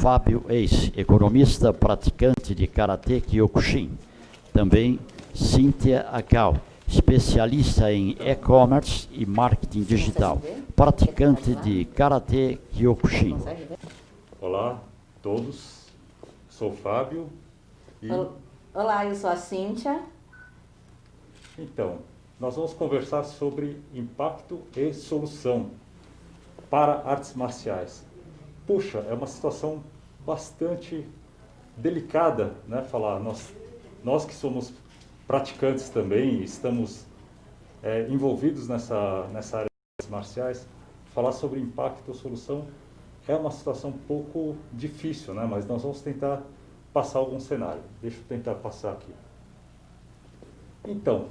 Fábio Ace, economista praticante de Karatê Kyokushin. Também Cíntia Akal, especialista em e-commerce e marketing digital, praticante de Karatê Kyokushin. Olá a todos, sou o Fábio. Olá, eu sou a Cíntia. Então, nós vamos conversar sobre impacto e solução para artes marciais. Puxa, é uma situação bastante delicada, né? Falar, nós que somos praticantes também, estamos envolvidos nessa área de artes marciais, falar sobre impacto ou solução é uma situação um pouco difícil, né? Mas nós vamos tentar passar algum cenário. Deixa eu tentar passar aqui. Então,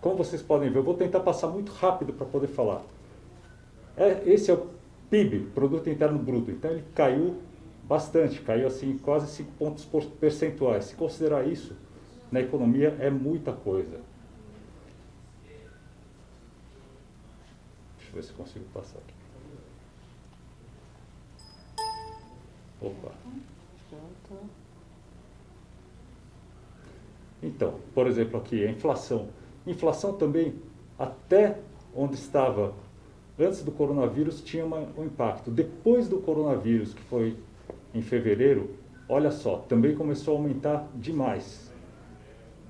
como vocês podem ver, eu vou tentar passar muito rápido para poder falar. Esse é o PIB, Produto Interno Bruto. Então ele caiu bastante, caiu assim quase 5 pontos percentuais. Se considerar isso, na economia é muita coisa. Deixa eu ver se consigo passar aqui. Opa. Então, por exemplo aqui, a inflação. Inflação também, até onde estava antes do coronavírus, tinha um impacto. Depois do coronavírus, que foi em fevereiro, olha só, também começou a aumentar demais.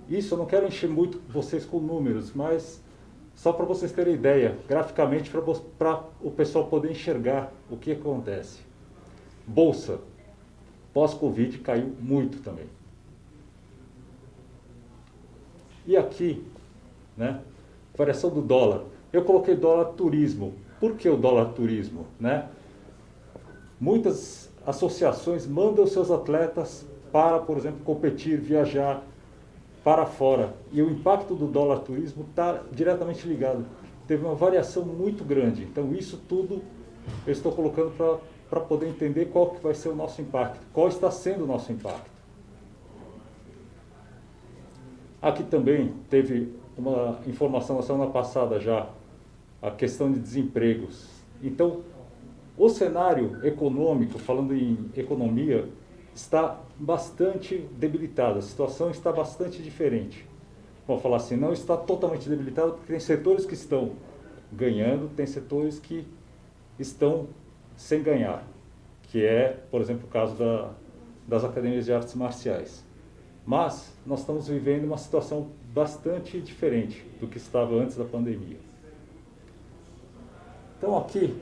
Isso eu não quero encher muito vocês com números, mas só para vocês terem ideia, graficamente, para o pessoal poder enxergar o que acontece. Bolsa, pós-Covid, caiu muito também. E aqui, né, variação do dólar. Eu coloquei dólar turismo. Por que o dólar turismo? Né? Muitas associações mandam seus atletas para, por exemplo, competir, viajar para fora. E o impacto do dólar turismo está diretamente ligado. Teve uma variação muito grande. Então isso tudo eu estou colocando para poder entender qual que vai ser o nosso impacto. Qual está sendo o nosso impacto. Aqui também teve uma informação na semana passada já, a questão de desempregos. Então, o cenário econômico, falando em economia, está bastante debilitado, a situação está bastante diferente. Vamos falar assim, não está totalmente debilitado, porque tem setores que estão ganhando, tem setores que estão sem ganhar, que é, por exemplo, o caso das academias de artes marciais. Mas nós estamos vivendo uma situação bastante diferente do que estava antes da pandemia. Então aqui,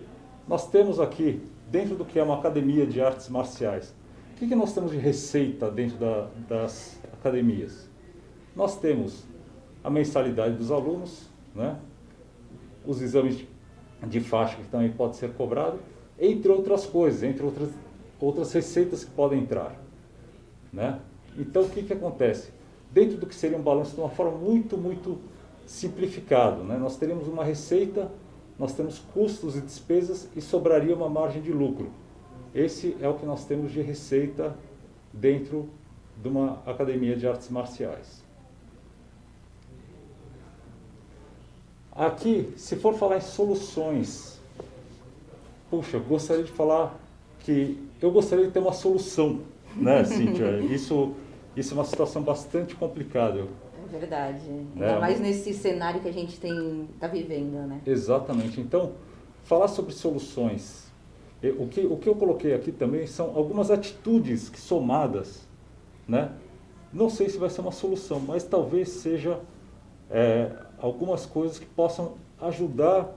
nós temos aqui, dentro do que é uma academia de artes marciais, o que nós temos de receita dentro das academias? Nós temos a mensalidade dos alunos, né? Os exames de faixa que também pode ser cobrado, entre outras coisas, entre outras receitas que podem entrar, né? Então, o que acontece? Dentro do que seria um balanço de uma forma muito, muito simplificado, né? Nós teríamos uma receita, nós temos custos e despesas e sobraria uma margem de lucro. Esse é o que nós temos de receita dentro de uma academia de artes marciais. Aqui, se for falar em soluções, puxa, eu gostaria de falar que eu gostaria de ter uma solução, né, Cíntia? Isso é uma situação bastante complicada. É verdade. Ainda mais nesse cenário que a gente está vivendo, né? Exatamente. Então, falar sobre soluções. O que eu coloquei aqui também são algumas atitudes que somadas, né? Não sei se vai ser uma solução, mas talvez seja algumas coisas que possam ajudar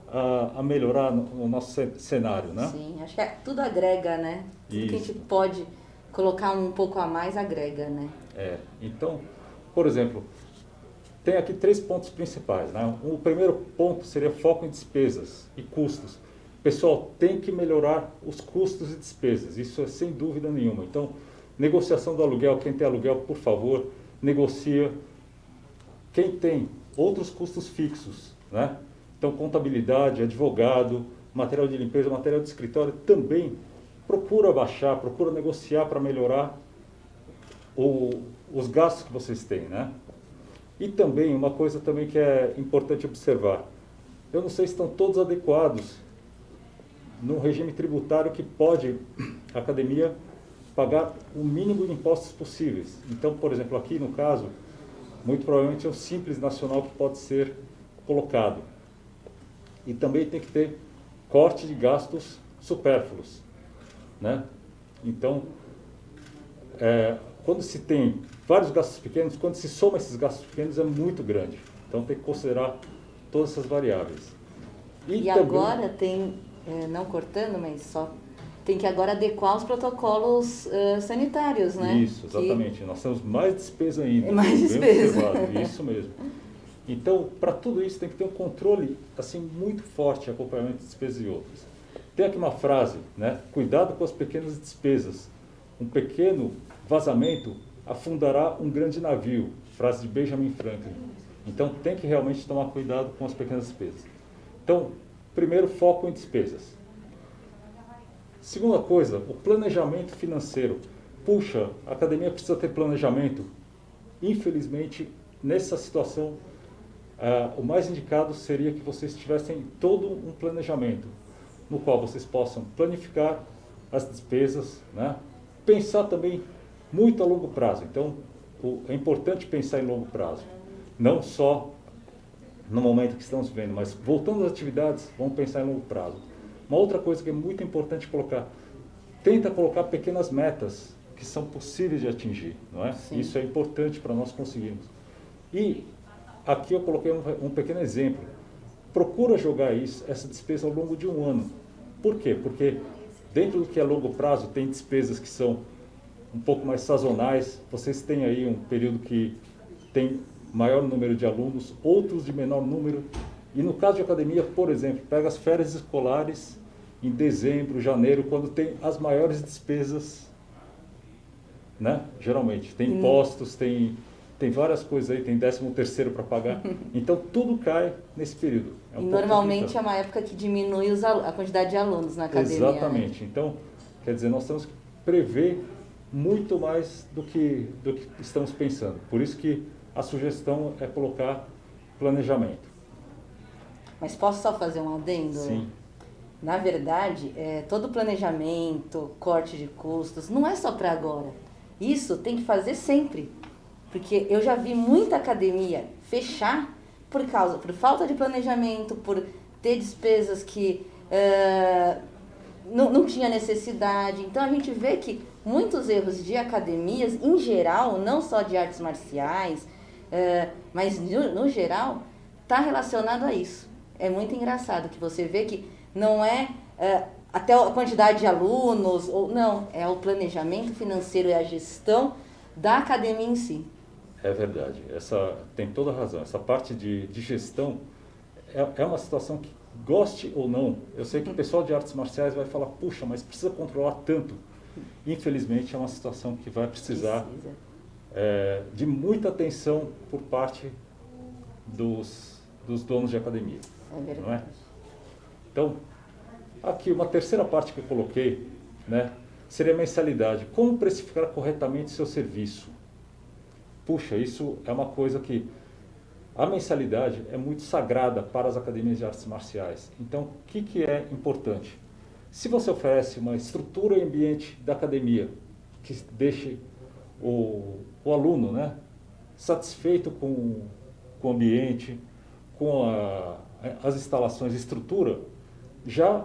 a melhorar o nosso cenário, né? Sim, acho que tudo agrega, né? Tudo que a gente pode colocar um pouco a mais agrega, né? Então, por exemplo, tem aqui 3 pontos principais, né? O primeiro ponto seria foco em despesas e custos. Pessoal, tem que melhorar os custos e despesas, isso é sem dúvida nenhuma. Então, negociação do aluguel, quem tem aluguel, por favor, negocia. Quem tem outros custos fixos, né? Então, contabilidade, advogado, material de limpeza, material de escritório, também procura baixar, procura negociar para melhorar os gastos que vocês têm, né? E também, uma coisa também que é importante observar, eu não sei se estão todos adequados no regime tributário que pode a academia pagar o mínimo de impostos possíveis. Então, por exemplo, aqui no caso, muito provavelmente é o Simples Nacional que pode ser colocado. E também tem que ter corte de gastos supérfluos, né? Então, quando se tem vários gastos pequenos, quando se soma esses gastos pequenos é muito grande. Então tem que considerar todas essas variáveis. E também, agora tem, não cortando, mas só, tem que agora adequar os protocolos sanitários, né? Isso, exatamente. Nós temos mais despesa ainda. Mais despesa. Isso mesmo. Então, para tudo isso tem que ter um controle assim, muito forte, acompanhamento de despesas e outras. Tem aqui uma frase, né? Cuidado com as pequenas despesas. Um pequeno vazamento afundará um grande navio. Frase de Benjamin Franklin. Então, tem que realmente tomar cuidado com as pequenas despesas. Então, primeiro, foco em despesas. Segunda coisa, o planejamento financeiro. Puxa, a academia precisa ter planejamento. Infelizmente, nessa situação, o mais indicado seria que vocês tivessem todo um planejamento, no qual vocês possam planificar as despesas, né? Pensar também muito a longo prazo. Então, é importante pensar em longo prazo. Não só no momento que estamos vivendo, mas voltando às atividades, vamos pensar em longo prazo. Uma outra coisa que é muito importante colocar, tenta colocar pequenas metas que são possíveis de atingir, não é? Sim. Isso é importante para nós conseguirmos. E aqui eu coloquei um pequeno exemplo. Procura jogar essa despesa ao longo de um ano. Por quê? Porque dentro do que é longo prazo, tem despesas que são um pouco mais sazonais. Vocês têm aí um período que tem maior número de alunos, outros de menor número. E no caso de academia, por exemplo, pega as férias escolares em dezembro, janeiro, quando tem as maiores despesas, né? Geralmente. Tem impostos, tem várias coisas aí, tem 13º para pagar. Então, tudo cai nesse período. E normalmente é uma época que diminui a quantidade de alunos na academia. Exatamente. Né? Então, quer dizer, nós temos que prever muito mais do que estamos pensando. Por isso que a sugestão é colocar planejamento. Mas posso só fazer um adendo? Sim. Na verdade, todo planejamento, corte de custos, não é só para agora. Isso tem que fazer sempre. Porque eu já vi muita academia fechar por falta de planejamento, por ter despesas que não tinha necessidade. Então a gente vê que muitos erros de academias, em geral, não só de artes marciais, mas no geral, está relacionado a isso. É muito engraçado que você vê que não é até a quantidade de alunos, não, é o planejamento financeiro e a gestão da academia em si. É verdade, tem toda a razão. Essa parte de gestão é uma situação que, goste ou não, eu sei que o pessoal de artes marciais vai falar, puxa, mas precisa controlar tanto. Infelizmente, é uma situação que vai precisar de muita atenção por parte dos donos de academia. É verdade. Não é? Então, aqui uma terceira parte que eu coloquei, né, seria a mensalidade. Como precificar corretamente seu serviço? Puxa, isso é uma coisa que a mensalidade é muito sagrada para as academias de artes marciais. Então, o que é importante? Se você oferece uma estrutura e ambiente da academia que deixe o aluno, né, satisfeito com o ambiente, com as instalações, estrutura, já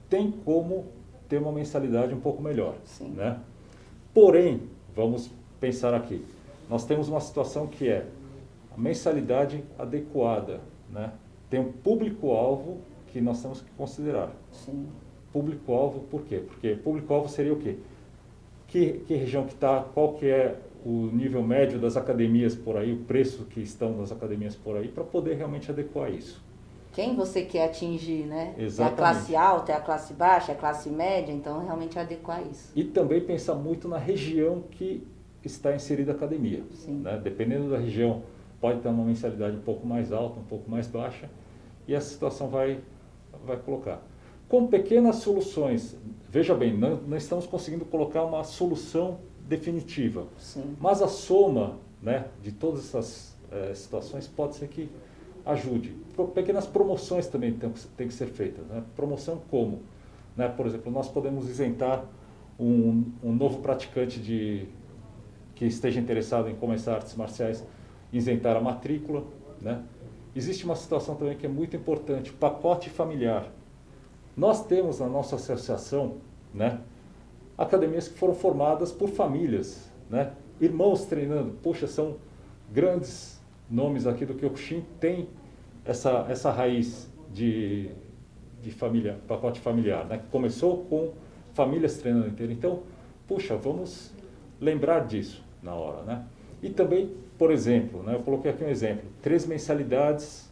tem como ter uma mensalidade um pouco melhor. Sim. Né? Porém, vamos pensar aqui, nós temos uma situação que é a mensalidade adequada, né? Tem um público-alvo que nós temos que considerar. Sim. Público-alvo, por quê? Porque público-alvo seria o quê? Que região que está, qual que é o nível médio das academias por aí, o preço que estão nas academias por aí, para poder realmente adequar isso. Quem você quer atingir, né? Exatamente. É a classe alta, é a classe baixa, é a classe média, então realmente adequar isso. E também pensar muito na região que está inserida a academia. Sim. Né? Dependendo da região, pode ter uma mensalidade um pouco mais alta, um pouco mais baixa, e essa situação vai colocar. Com pequenas soluções, veja bem, não estamos conseguindo colocar uma solução definitiva. Sim. Mas a soma, né, de todas essas situações pode ser que ajude. Pequenas promoções também têm que ser feitas. Né? Promoção como? Né? Por exemplo, nós podemos isentar um novo praticante que esteja interessado em começar artes marciais, isentar a matrícula, né? Existe uma situação também que é muito importante, pacote familiar. Nós temos na nossa associação, né, academias que foram formadas por famílias, né? Irmãos treinando. Poxa, são grandes nomes aqui do Kyokushin, tem essa raiz de família, pacote familiar, né? Que começou com famílias treinando inteiro. Então, puxa, vamos lembrar disso na hora, né? E também, por exemplo, né, eu coloquei aqui um exemplo, 3 mensalidades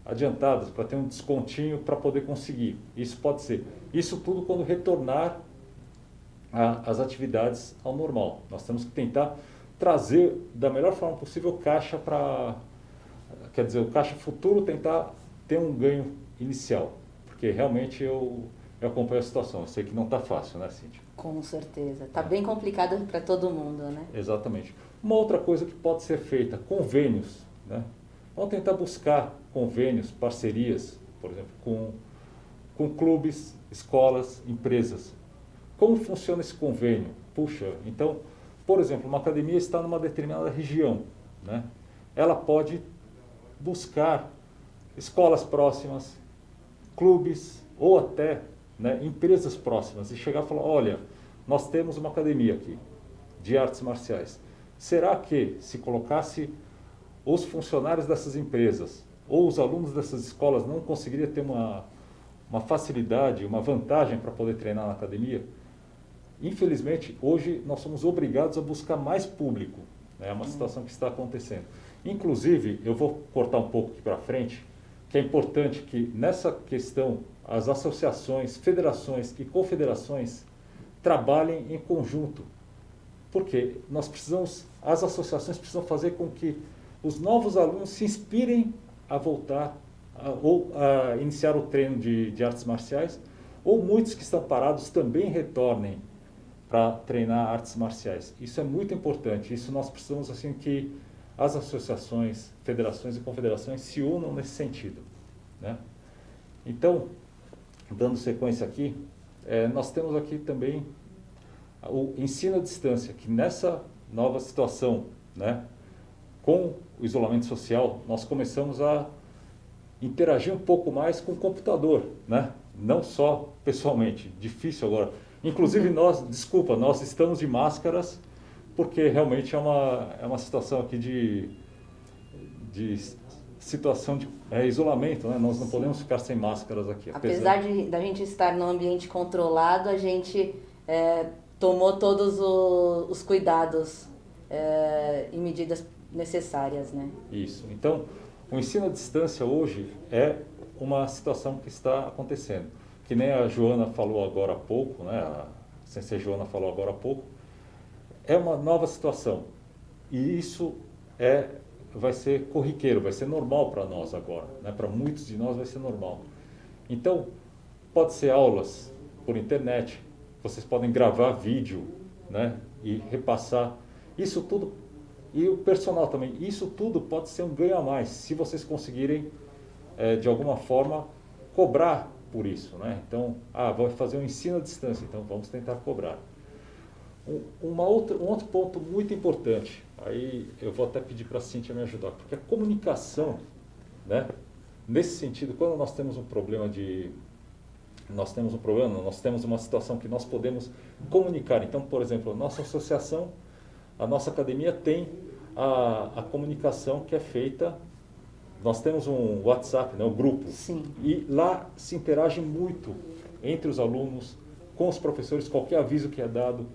adiantadas para ter um descontinho para poder conseguir. Isso pode ser. Isso tudo quando retornar as atividades ao normal. Nós temos que tentar trazer da melhor forma possível o caixa para, quer dizer, o caixa futuro tentar ter um ganho inicial. Porque realmente eu acompanho a situação. Eu sei que não está fácil, né, Cíntia? Com certeza. Está bem complicado para todo mundo, né? Exatamente. Uma outra coisa que pode ser feita, convênios, né? Vamos tentar buscar convênios, parcerias, por exemplo, com clubes, escolas, empresas. Como funciona esse convênio? Puxa, então, por exemplo, uma academia está numa determinada região, né? Ela pode buscar escolas próximas, clubes ou até, né, empresas próximas e chegar e falar, olha, nós temos uma academia aqui de artes marciais. Será que se colocasse os funcionários dessas empresas ou os alunos dessas escolas não conseguiria ter uma facilidade, uma vantagem para poder treinar na academia? Infelizmente, hoje nós somos obrigados a buscar mais público. Né? É uma situação que está acontecendo. Inclusive, eu vou cortar um pouco aqui para frente, que é importante que nessa questão as associações, federações e confederações trabalhem em conjunto. Porque nós precisamos, as associações precisam fazer com que os novos alunos se inspirem a voltar ou a iniciar o treino de artes marciais, ou muitos que estão parados também retornem para treinar artes marciais. Isso é muito importante. Isso nós precisamos assim que as associações, federações e confederações se unam nesse sentido, né? Então, dando sequência aqui, nós temos aqui também o ensino à distância, que nessa nova situação, né, com o isolamento social, nós começamos a interagir um pouco mais com o computador, né? Não só pessoalmente, difícil agora. Inclusive nós estamos de máscaras, porque realmente é uma situação aqui de situação de isolamento, né? Nós não podemos ficar sem máscaras aqui. Apesar da gente estar num ambiente controlado, a gente tomou todos os cuidados e medidas necessárias, né? Isso. Então, o ensino à distância hoje é uma situação que está acontecendo. Que nem a Joana falou agora há pouco, né? A Sensei Joana falou agora há pouco. É uma nova situação. E isso vai ser corriqueiro, vai ser normal para nós agora, né? Para muitos de nós vai ser normal. Então, pode ser aulas por internet, vocês podem gravar vídeo, né? E repassar. Isso tudo, e o personal também, isso tudo pode ser um ganho a mais, se vocês conseguirem, de alguma forma, cobrar por isso, né? Então, vou fazer um ensino à distância, então vamos tentar cobrar. Um outro ponto muito importante, aí eu vou até pedir para a Cíntia me ajudar, porque a comunicação, né, nesse sentido, quando nós temos nós temos uma situação que nós podemos comunicar. Então, por exemplo, a nossa associação, a nossa academia tem a comunicação que é feita, nós temos um WhatsApp, né, um grupo, Sim. E lá se interage muito entre os alunos, com os professores, qualquer aviso que é dado.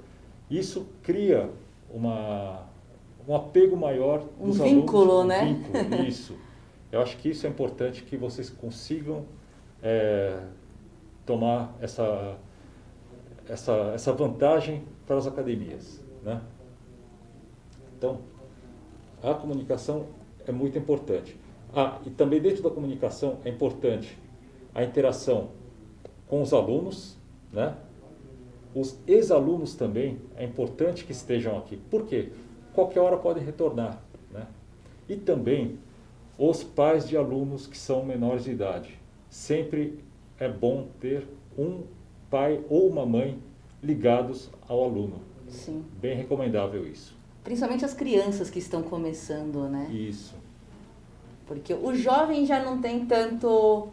Isso cria um apego maior dos alunos. Vínculo, Um né? vínculo, isso. Eu acho que isso é importante que vocês consigam tomar essa vantagem para as academias, né? Então, a comunicação é muito importante. E também dentro da comunicação é importante a interação com os alunos, né? Os ex-alunos também é importante que estejam aqui. Por quê? Qualquer hora podem retornar, né? E também os pais de alunos que são menores de idade. Sempre é bom ter um pai ou uma mãe ligados ao aluno. Sim. Bem recomendável isso. Principalmente as crianças que estão começando, né? Isso. Porque o jovem já não tem tanto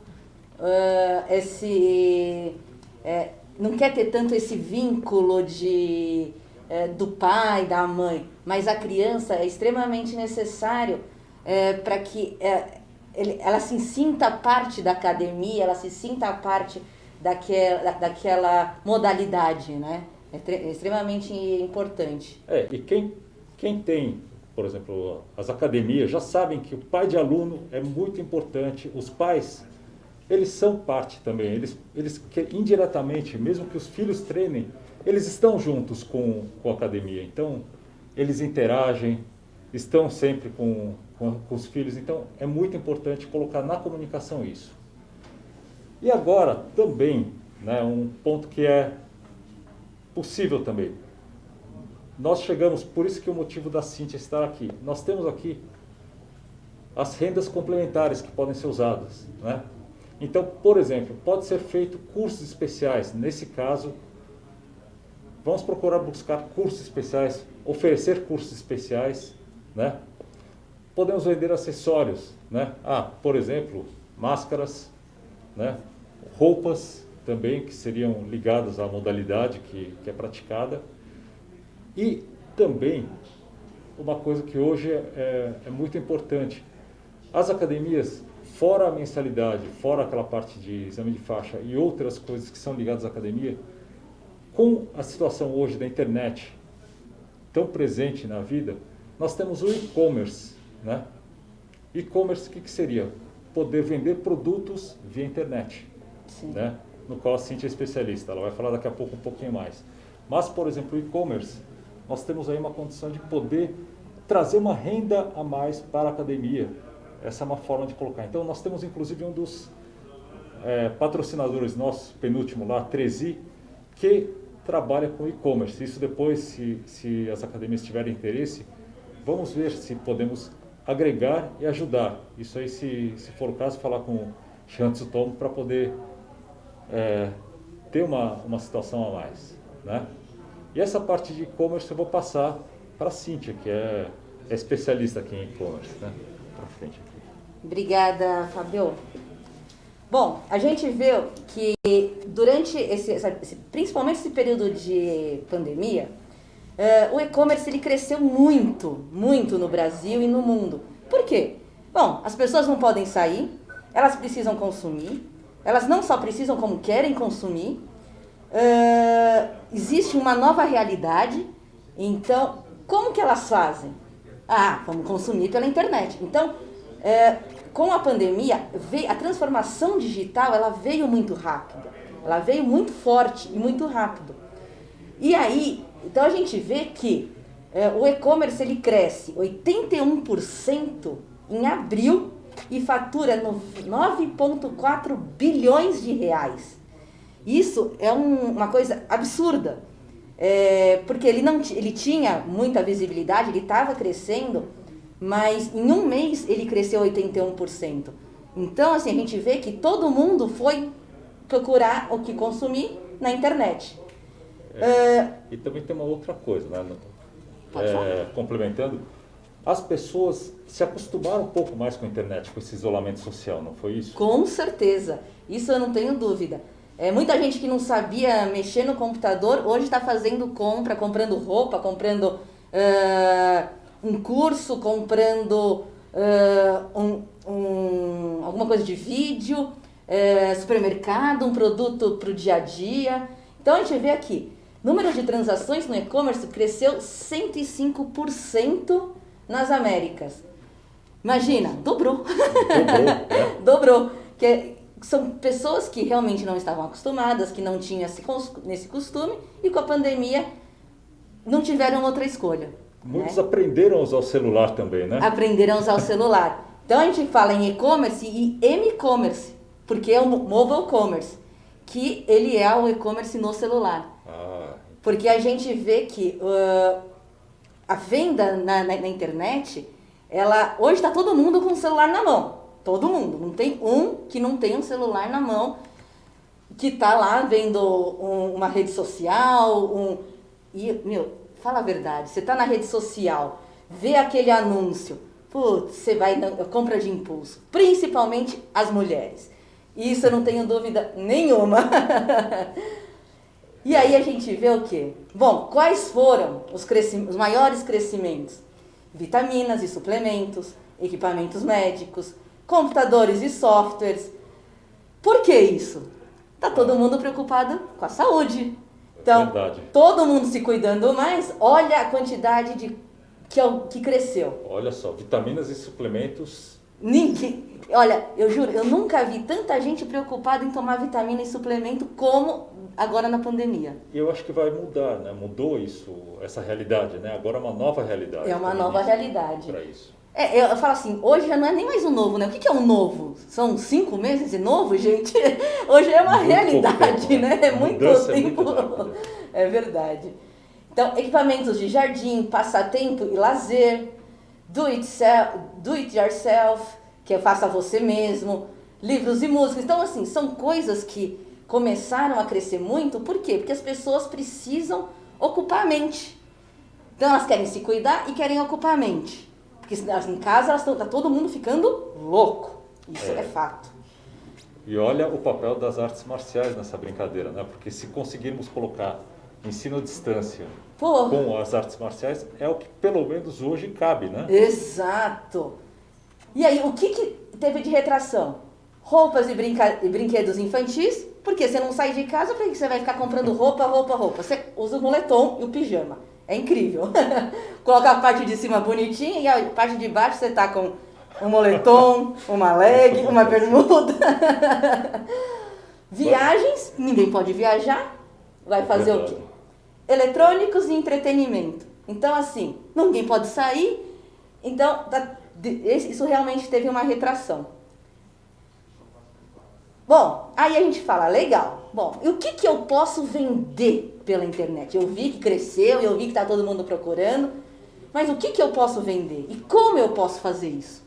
não quer ter tanto esse vínculo do pai, da mãe, mas a criança é extremamente necessário para que ela se sinta parte da academia, ela se sinta parte daquela modalidade, né? É extremamente importante. E quem tem, por exemplo, as academias já sabem que o pai de aluno é muito importante. Os pais, eles são parte também. Eles indiretamente, mesmo que os filhos treinem, eles estão juntos com a academia. Então, eles interagem, estão sempre com os filhos. Então, é muito importante colocar na comunicação isso. E agora, também, né, um ponto que é possível também. Nós chegamos, por isso que o motivo da Cíntia estar aqui. Nós temos aqui as rendas complementares que podem ser usadas, né? Então, por exemplo, pode ser feito cursos especiais. Nesse caso, vamos procurar buscar cursos especiais, oferecer cursos especiais, né? Podemos vender acessórios, né? Por exemplo, máscaras, né? Roupas também que seriam ligadas à modalidade que é praticada. E também, uma coisa que hoje é muito importante, as academias, fora a mensalidade, fora aquela parte de exame de faixa e outras coisas que são ligadas à academia, com a situação hoje da internet tão presente na vida, nós temos o e-commerce, né? E-commerce, o que seria? Poder vender produtos via internet, né? No qual a Cíntia é especialista, ela vai falar daqui a pouco um pouquinho mais. Mas, por exemplo, o e-commerce, nós temos aí uma condição de poder trazer uma renda a mais para a academia. Essa é uma forma de colocar. Então, nós temos inclusive um dos patrocinadores nossos, penúltimo lá, Trezi, que trabalha com e-commerce. Isso depois, se as academias tiverem interesse, vamos ver se podemos agregar e ajudar. Isso aí, se for o caso, falar com o Shantsu Tomo para poder ter uma situação a mais, né? E essa parte de e-commerce eu vou passar para a Cíntia, que é especialista aqui em e-commerce, né? Para frente aqui. Obrigada, Fabio. Bom, a gente vê que durante principalmente esse período de pandemia, o e-commerce ele cresceu muito, muito no Brasil e no mundo. Por quê? Bom, as pessoas não podem sair, elas precisam consumir, elas não só precisam como querem consumir. Existe uma nova realidade, então como que elas fazem? Vamos consumir pela internet. Então, com a pandemia, a transformação digital ela veio muito rápida, ela veio muito forte e muito rápido. E aí, então a gente vê que o e-commerce ele cresce 81% em abril e fatura 9,4 bilhões de reais. Isso é uma coisa absurda, porque ele tinha muita visibilidade, ele estava crescendo, mas em um mês ele cresceu 81%. Então, assim, a gente vê que todo mundo foi procurar o que consumir na internet. E também tem uma outra coisa, né? Pode falar. Complementando, as pessoas se acostumaram um pouco mais com a internet, com esse isolamento social, não foi isso? Com certeza, isso eu não tenho dúvida. Muita gente que não sabia mexer no computador, hoje está fazendo comprando roupa, comprando um curso, comprando alguma coisa de vídeo, supermercado, um produto para o dia a dia. Então a gente vê aqui, número de transações no e-commerce cresceu 105% nas Américas. Imagina, dobrou. Dobrou. São pessoas que realmente não estavam acostumadas, que não tinham esse costume e com a pandemia não tiveram outra escolha. Muitos aprenderam a usar o celular também, né? Aprenderam a usar o celular. Então a gente fala em e-commerce e m-commerce, porque é o mobile commerce, que ele é o e-commerce no celular. Porque a gente vê que a venda na internet, hoje está todo mundo com o celular na mão. Todo mundo. Não tem um que não tenha um celular na mão. que tá lá vendo uma rede social, e, fala a verdade, você tá na rede social, vê aquele anúncio, putz, você vai na compra de impulso, principalmente as mulheres. Isso eu não tenho dúvida nenhuma. E aí a gente vê o quê? Bom, quais foram os maiores crescimentos? Vitaminas e suplementos, equipamentos médicos, computadores e softwares. Por que isso? Tá todo mundo preocupado com a saúde. Então, todo mundo se cuidando mais, olha a quantidade que cresceu. Olha só, vitaminas e suplementos. Olha, eu juro, eu nunca vi tanta gente preocupada em tomar vitamina e suplemento como agora na pandemia. E eu acho que vai mudar, né? Mudou essa realidade, né? Agora é uma nova realidade. É uma nova realidade. Para isso. Eu falo assim, hoje já não é nem mais um novo, né? O que é um novo? São 5 meses de novo, gente? Hoje é uma realidade, tempo, né? É muito tempo. É verdade. Então, equipamentos de jardim, passatempo e lazer, do it yourself, que é faça você mesmo, livros e músicas. Então, assim, são coisas que começaram a crescer muito. Por quê? Porque as pessoas precisam ocupar a mente. Então, elas querem se cuidar e querem ocupar a mente. Porque em casa está todo mundo ficando louco. Isso é fato. E olha o papel das artes marciais nessa brincadeira, né? Porque se conseguirmos colocar ensino à distância com as artes marciais, é o que pelo menos hoje cabe, né? Exato. E aí, o que teve de retração? Roupas e brinquedos infantis, porque você não sai de casa, porque você vai ficar comprando roupa. Você usa o moletom e o pijama. É incrível. Coloca a parte de cima bonitinha e a parte de baixo você tá com um moletom, uma leg, uma bermuda. Viagens, ninguém pode viajar. Vai fazer o quê? Eletrônicos e entretenimento. Então, assim, ninguém pode sair. Então, isso realmente teve uma retração. Bom, aí a gente fala, legal. Bom, e o que eu posso vender pela internet? Eu vi que cresceu, eu vi que está todo mundo procurando, mas o que eu posso vender? E como eu posso fazer isso?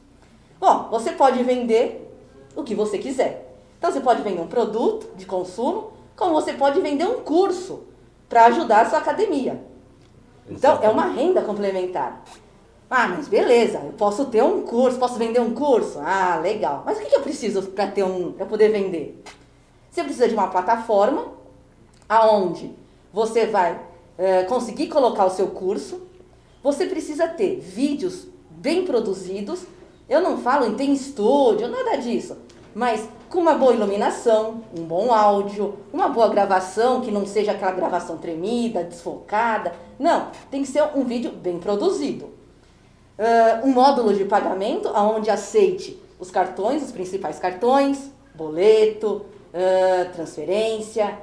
Bom, você pode vender o que você quiser. Então, você pode vender um produto de consumo, como você pode vender um curso para ajudar a sua academia. Então, é uma renda complementar. Ah, mas beleza, eu posso ter um curso, posso vender um curso? Ah, legal. Mas o que eu preciso para poder vender? Você precisa de uma plataforma aonde você vai conseguir colocar o seu curso. Você precisa ter vídeos bem produzidos. Eu não falo em ter estúdio, nada disso. Mas com uma boa iluminação, um bom áudio, uma boa gravação, que não seja aquela gravação tremida, desfocada. Não, tem que ser um vídeo bem produzido. Um módulo de pagamento onde aceite os cartões, os principais cartões, boleto, transferência.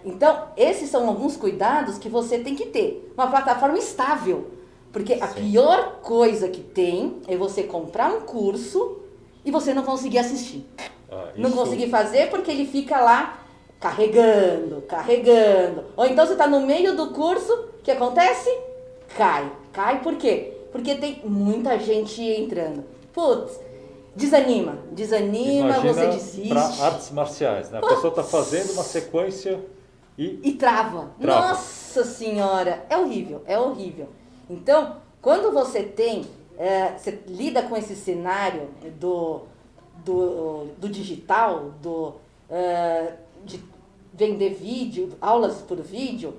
Então, esses são alguns cuidados que você tem que ter. Uma plataforma estável, porque a pior coisa que tem é você comprar um curso e você não conseguir assistir. Não conseguir fazer porque ele fica lá carregando. Ou então você está no meio do curso, o que acontece? Cai por quê? Porque tem muita gente entrando. Putz, desanima, Imagina você desiste. Para artes marciais, né? A pessoa está fazendo uma sequência e trava. Nossa Senhora, é horrível. Então, quando você você lida com esse cenário do digital, de vender vídeo, aulas por vídeo,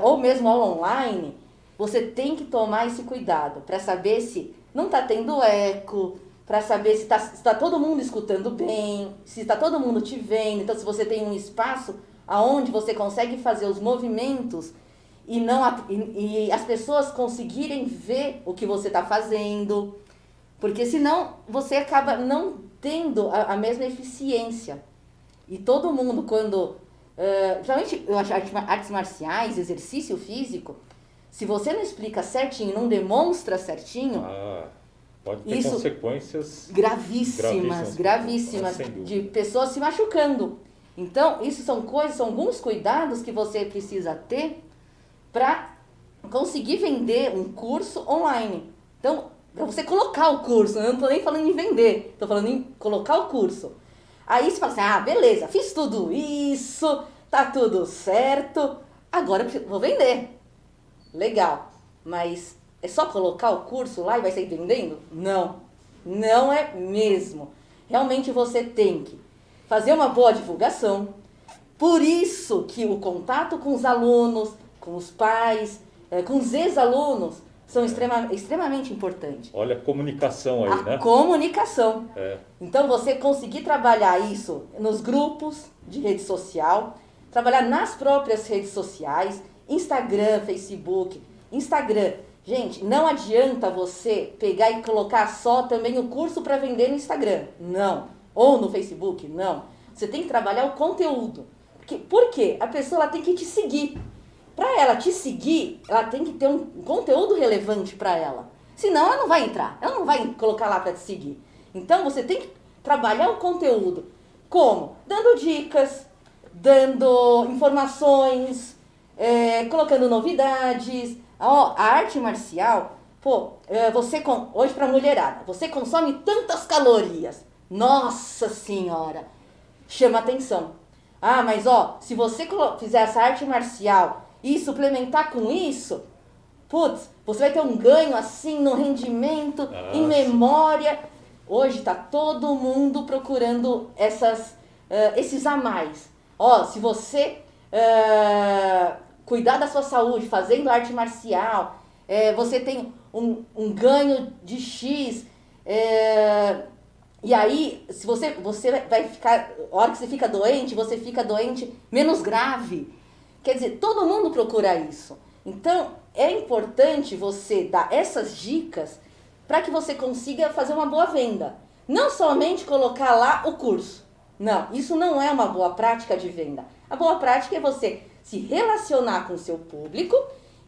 ou mesmo aula online, você tem que tomar esse cuidado para saber se não está tendo eco, para saber se está todo mundo escutando bem, se está todo mundo te vendo. Então, se você tem um espaço aonde você consegue fazer os movimentos e as pessoas conseguirem ver o que você está fazendo, porque senão você acaba não tendo a mesma eficiência. E todo mundo, quando... principalmente eu acho artes marciais, exercício físico, se você não explica certinho, não demonstra certinho... pode ter consequências gravíssimas de pessoas se machucando. Então, isso são alguns cuidados que você precisa ter para conseguir vender um curso online. Então, para você colocar o curso, eu não estou nem falando em vender, estou falando em colocar o curso. Aí você fala assim, ah, beleza, fiz tudo isso, tá tudo certo, agora eu vou vender. Legal, mas é só colocar o curso lá e vai sair vendendo? Não, não é mesmo. Realmente você tem que fazer uma boa divulgação. Por isso que o contato com os alunos, com os pais, com os ex-alunos, são extremamente importantes. Olha a comunicação aí, né? A comunicação. É. Então, você conseguir trabalhar isso nos grupos de rede social, trabalhar nas próprias redes sociais, Instagram, Facebook. Instagram, gente, não adianta você pegar e colocar só também o curso para vender no Instagram. Não. Ou no Facebook, não. Você tem que trabalhar o conteúdo. Por quê? A pessoa ela tem que te seguir. Para ela te seguir, ela tem que ter um conteúdo relevante para ela. Senão ela não vai entrar, ela não vai colocar lá para te seguir. Então você tem que trabalhar o conteúdo. Como? Dando dicas, dando informações, colocando novidades. A arte marcial, hoje para mulherada, você consome tantas calorias. Nossa Senhora! Chama atenção. Ah, mas se você fizer essa arte marcial e suplementar com isso, putz, você vai ter um ganho assim no rendimento, em memória. Hoje tá todo mundo procurando esses a mais. Se você cuidar da sua saúde fazendo arte marcial, você tem um ganho de X. E aí, se você vai ficar, a hora que você fica doente, você fica doente menos grave. Quer dizer, todo mundo procura isso. Então, é importante você dar essas dicas para que você consiga fazer uma boa venda. Não somente colocar lá o curso. Não, isso não é uma boa prática de venda. A boa prática é você se relacionar com o seu público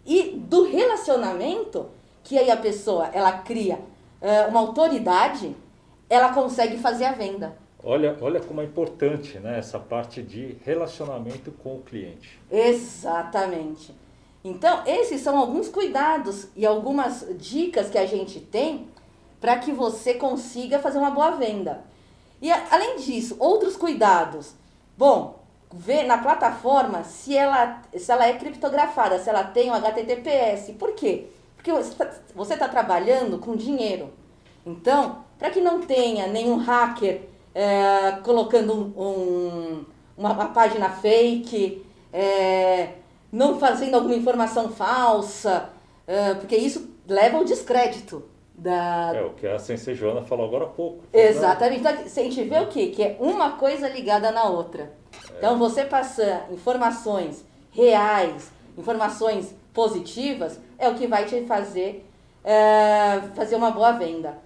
e do relacionamento, que aí a pessoa ela cria uma autoridade, ela consegue fazer a venda. Olha como é importante, né, essa parte de relacionamento com o cliente. Exatamente. Então, esses são alguns cuidados e algumas dicas que a gente tem para que você consiga fazer uma boa venda. E, além disso, outros cuidados. Bom, ver na plataforma se ela é criptografada, se ela tem o HTTPS. Por quê? Porque você está trabalhando com dinheiro. Então, para que não tenha nenhum hacker colocando uma página fake, não fazendo alguma informação falsa, porque isso leva ao descrédito. O que a Sensei Joana falou agora há pouco. Exatamente. Então, a gente vê o quê? Que é uma coisa ligada na outra. Então, você passar informações reais, informações positivas, é o que vai te fazer uma boa venda.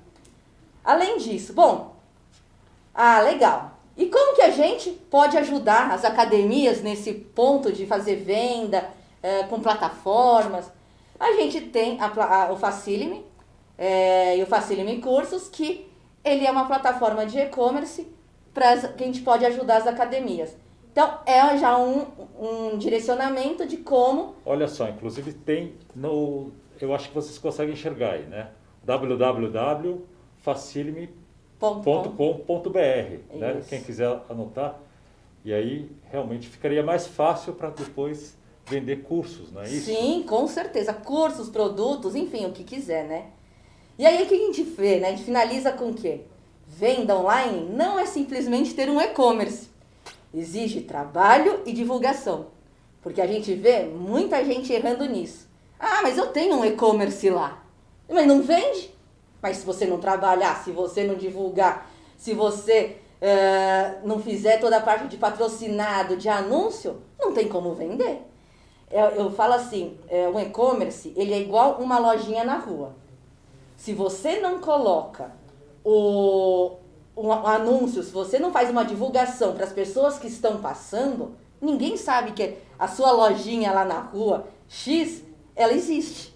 Além disso, legal. E como que a gente pode ajudar as academias nesse ponto de fazer venda com plataformas? A gente tem o Facilime e o Facilime Cursos, que ele é uma plataforma de e-commerce que a gente pode ajudar as academias. Então, é já um direcionamento de como... Olha só, inclusive tem eu acho que vocês conseguem enxergar aí, né? www.facilime.com.br, né? Quem quiser anotar. E aí, realmente, ficaria mais fácil para depois vender cursos, não é isso? Sim, com certeza. Cursos, produtos, enfim, o que quiser, né? E aí, o que a gente vê, né? A gente finaliza com o quê? Venda online não é simplesmente ter um e-commerce. Exige trabalho e divulgação. Porque a gente vê muita gente errando nisso. Ah, mas eu tenho um e-commerce lá. Mas não vende? Mas se você não trabalhar, se você não divulgar, se você não fizer toda a parte de patrocinado, de anúncio, não tem como vender. Eu falo assim, um e-commerce, ele é igual uma lojinha na rua. Se você não coloca um anúncio, se você não faz uma divulgação para as pessoas que estão passando, ninguém sabe que a sua lojinha lá na rua X, ela existe.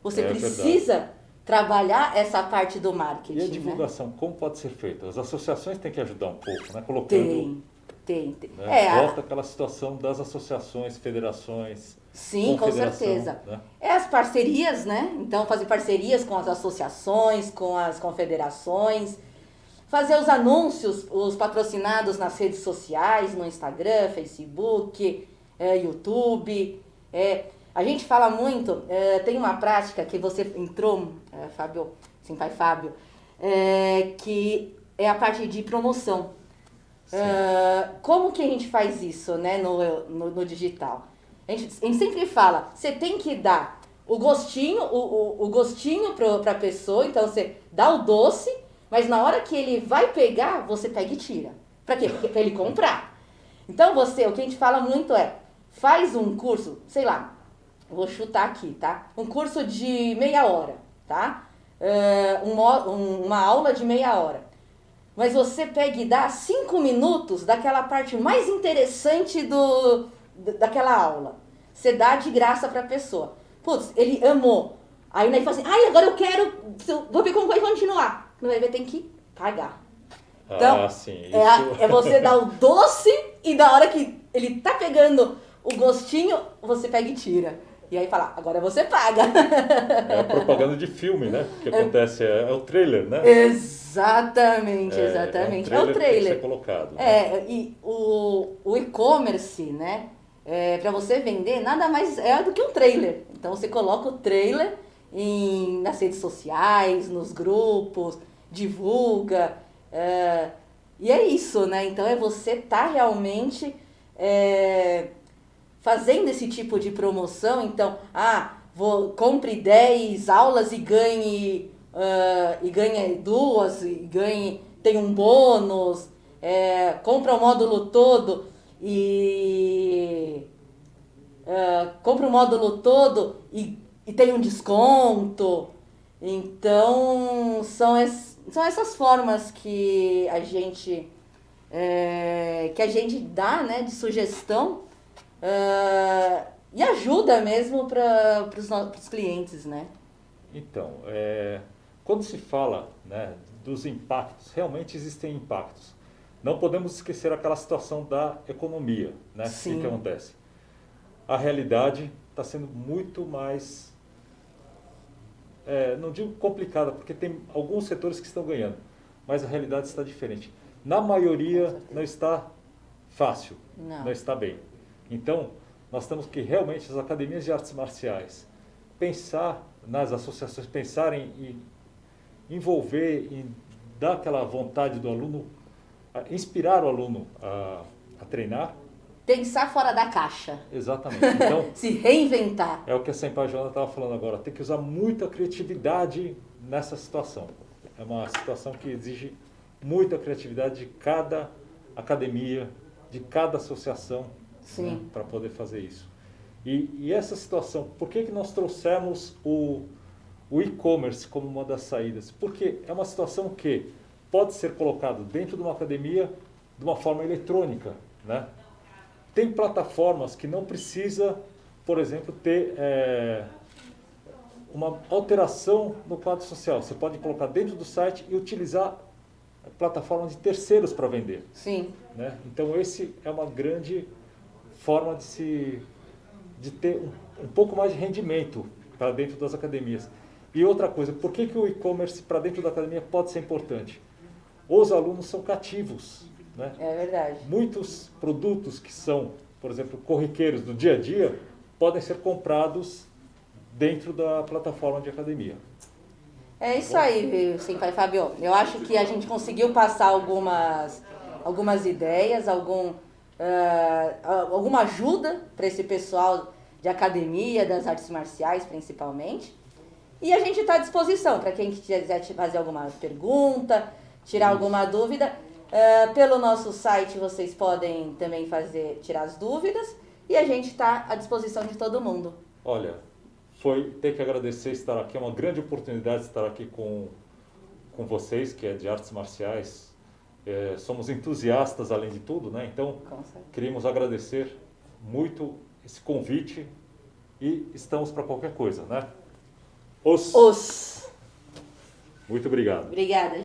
Você precisa trabalhar essa parte do marketing. E a divulgação, como pode ser feita? As associações têm que ajudar um pouco, né? Colocando... Tem. Né? Volta aquela situação das associações, federações. Sim, com certeza. Né? As parcerias, né? Então, fazer parcerias com as associações, com as confederações. fazer os anúncios, os patrocinados nas redes sociais, no Instagram, Facebook, YouTube. A gente fala muito, tem uma prática que você entrou, Fábio, Senpai Fábio, que é a parte de promoção. Como que a gente faz isso, né, no digital? A gente sempre fala, você tem que dar o gostinho, o gostinho para a pessoa, então você dá o doce, mas na hora que ele vai pegar, você pega e tira. Para quê? Para ele comprar. Então o que a gente fala muito faz um curso, sei lá, vou chutar aqui, tá? Um curso de meia hora, tá? Uma aula de meia hora. Mas você pega e dá 5 minutos daquela parte mais interessante daquela aula. Você dá de graça para a pessoa. Putz, ele amou. Aí ele fala assim, agora eu quero, vou ver como vai continuar. Não vai ver, tem que pagar. Então, sim, é você dar o doce e na hora que ele tá pegando o gostinho, você pega e tira. E aí fala, agora você paga. É a propaganda de filme, né? O que acontece é o trailer, né? Exatamente, exatamente. É o trailer. Tem que ser colocado. Né? E o e-commerce, né? Para você vender, nada mais é do que um trailer. Então você coloca o trailer nas redes sociais, nos grupos, divulga. E é isso, né? Então você tá realmente fazendo esse tipo de promoção. Então, compre 10 aulas e ganhe 2, tem um bônus, compra o módulo todo e tem um desconto. Então, são essas formas que a gente dá, né, de sugestão e ajuda mesmo para os clientes, né? Então, quando se fala, né, dos impactos, realmente existem impactos. Não podemos esquecer aquela situação da economia, né? Sim. O que acontece? A realidade está sendo muito mais, não digo complicada, porque tem alguns setores que estão ganhando, mas a realidade está diferente. Na maioria não está fácil, não está bem. Então, nós temos que realmente, as academias de artes marciais, pensar nas associações, pensarem em envolver, em dar aquela vontade do aluno, inspirar o aluno a treinar. Pensar fora da caixa. Exatamente. Então, se reinventar. É o que a Senpai Joana estava falando agora. Tem que usar muita criatividade nessa situação. É uma situação que exige muita criatividade de cada academia, de cada associação, né, para poder fazer isso. E essa situação, por que nós trouxemos o e-commerce como uma das saídas? Porque é uma situação que pode ser colocado dentro de uma academia de uma forma eletrônica, né? Tem plataformas que não precisa, por exemplo, ter uma alteração no quadro social. Você pode colocar dentro do site e utilizar a plataforma de terceiros para vender. Sim. Né? Então, esse é uma grande forma de ter um pouco mais de rendimento para dentro das academias. E outra coisa, por que o e-commerce para dentro da academia pode ser importante? Os alunos são cativos. Né? É verdade. Muitos produtos que são, por exemplo, corriqueiros do dia a dia, podem ser comprados dentro da plataforma de academia. É isso aí, Senpai Fábio. Eu acho que a gente conseguiu passar algumas ideias, alguma ajuda para esse pessoal de academia, das artes marciais principalmente. E a gente está à disposição para quem quiser fazer alguma pergunta, tirar alguma dúvida. Pelo nosso site vocês podem também tirar as dúvidas e a gente está à disposição de todo mundo. Olha, ter que agradecer estar aqui, é uma grande oportunidade estar aqui com vocês, que é de artes marciais. Somos entusiastas além de tudo, né? Então queríamos agradecer muito esse convite e estamos para qualquer coisa, né? Muito obrigado. Obrigada.